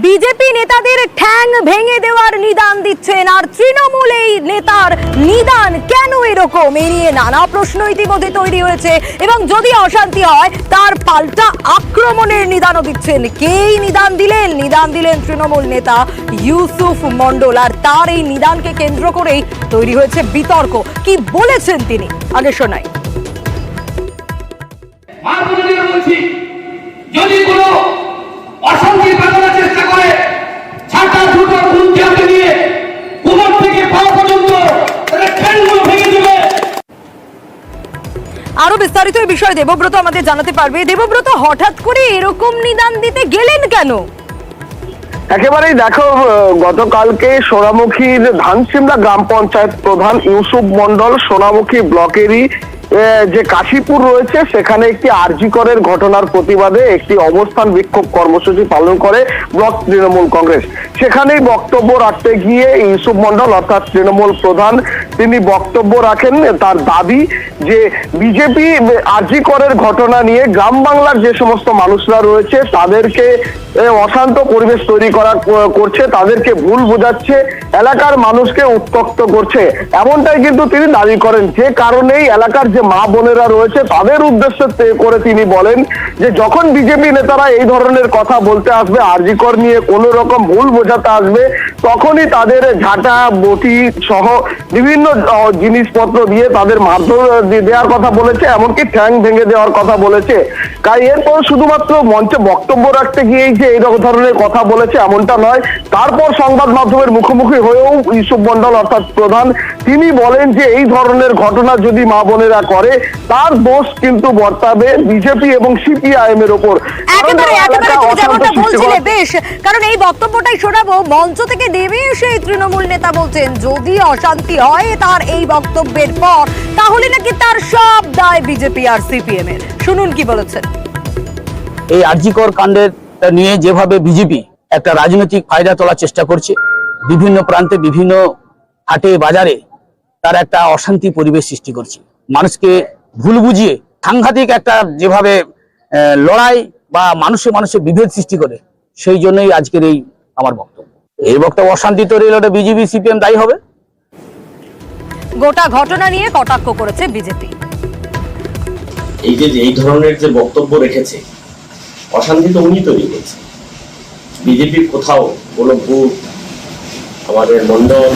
BJP নেতাদের ঠ্যাং ভেঙে দেওয়ার নিদান দিচ্ছেন, আর তৃণমূল এই নেতার নিদান কেন এরকম, এ নিয়ে নানা প্রশ্ন ইতিমধ্যে তৈরি হয়েছে এবং যদি অশান্তি হয় তার পাল্টা আক্রমণের নিদানও দিচ্ছেন। কেই নিদান দিলেন তৃণমূল নেতা ইউসুফ মণ্ডল, আর তার এই নিদানকে কেন্দ্র করেই তৈরি হয়েছে বিতর্ক। কি বলেছেন তিনি, আগে শোনাই। যদি কোনো অশান্তি বাঁধানোর চেষ্টা করে, ছাতা দুটো গুঞ্জাকে নিয়ে কোমর থেকে পা পর্যন্ত ঠ্যাংগুলো ভেঙে দেবে। আরো বিস্তারিত এই বিষয়ে দেবব্রত আমাদের জানাতে পারবে। দেবব্রত, হঠাৎ করে এরকম নিদান দিতে গেলেন কেন? একেবারেই দেখো, গতকালকে সোনামুখীর ধানসিমলা গ্রাম পঞ্চায়েত প্রধান ইউসুফ মণ্ডল সোনামুখী ব্লকেরই যে কাশীপুর রয়েছে সেখানে একটি আরজি করের ঘটনার প্রতিবাদে একটি অবস্থান বিক্ষোভ কর্মসূচি পালন করে ব্লক তৃণমূল কংগ্রেস। সেখানেই বক্তব্য রাখতে গিয়ে ইউসুফ মণ্ডল অর্থাৎ তৃণমূল প্রধান তিনি বক্তব্য রাখেন। তার দাবি যে বিজেপি আরজি করের ঘটনা নিয়ে গ্রাম বাংলার যে সমস্ত মানুষরা রয়েছে তাদেরকে অশান্ত পরিবেশ তৈরি করছে, তাদেরকে ভুল বোঝাচ্ছে, এলাকার মানুষকে উত্ত্যক্ত করছে, এমনটাই কিন্তু তিনি দাবি করেন। যে কারণেই এলাকার যে মা বোনেরা রয়েছে তাদের উদ্দেশ্য করে তিনি বলেন যে যখন বিজেপি নেতারা এই ধরনের কথা বলতে আসবে, আরজি কর নিয়ে কোনো রকম ভুল বোঝাতে আসবে, তখনই তাদের ঝাঁটা বটি সহ বিভিন্ন জিনিসপত্র দিয়ে তাদের মারধর দেওয়ার কথা বলেছে, এমনকি ঠ্যাং ভেঙে দেওয়ার কথা বলেছে। তাই এরপর শুধুমাত্র মঞ্চে বক্তব্য রাখতে গিয়েই যে এই ধরনের কথা বলেছে এমনটা নয়, তারপর সংবাদ মাধ্যমের মুখোমুখি হয়েও ইউসুফ মণ্ডল অর্থাৎ প্রধান তিনি বলেন যে এই ধরনের ঘটনা যদি মা বোনেরা করে তার দোষ কিন্তু বর্তাবে বিজেপি এবং সিপিআইএম এর উপর। বেশ, কারণ এই বক্তব্যটাই শোনাবো মঞ্চ থেকে দেবে সেই তৃণমূল নেতা বলছেন যদি অশান্তি হয় তার এই বক্তব্যের পর তাহলে নাকি তার সব দায় বিজেপি আর সিপিএম এর। শুনুন কি বলেছেন। এই আরজিকর কাণ্ডের নিয়ে যেভাবে বিজেপি একটা রাজনৈতিক ফায়দা তোলার চেষ্টা করছে, বিভিন্ন প্রান্তে বিভিন্ন হাটে বাজারে তার একটা অশান্তি পরিবেশ সৃষ্টি করছে, মানুষকে ভুল বুঝিয়ে সাংঘাতিক একটা যেভাবে লড়াই বা মানুষে বিভেদ সৃষ্টি করে, সেই জন্যই আজকের এই আমার বক্তব্য। এই বক্তব্য অশান্তি তৈরি হলে বিজেপি সিপিএম দায়ী হবে। গোটা ঘটনা নিয়ে কটাক্ষ করেছে বিজেপি। এই ধরনের যে বক্তব্য রেখেছে, অশান্তি তো উনি তৈরি করেছে। বিজেপির কোথাও কোনো ভোট আমাদের মন্ডল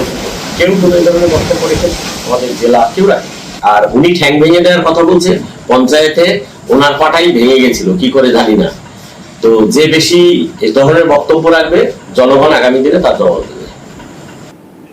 কেউ কোনো এই ধরনের বক্তব্য রেখেছে, আমাদের জেলা কেউ রাখে। আর উনি ঠ্যাং ভেঙে দেওয়ার কথা বলছে, পঞ্চায়েতে ওনার পাটাই ভেঙে গেছিল কি করে জানি না। তো যে বেশি এই ধরনের বক্তব্য রাখবে জনগণ আগামী দিনে তার জবাব দেবে।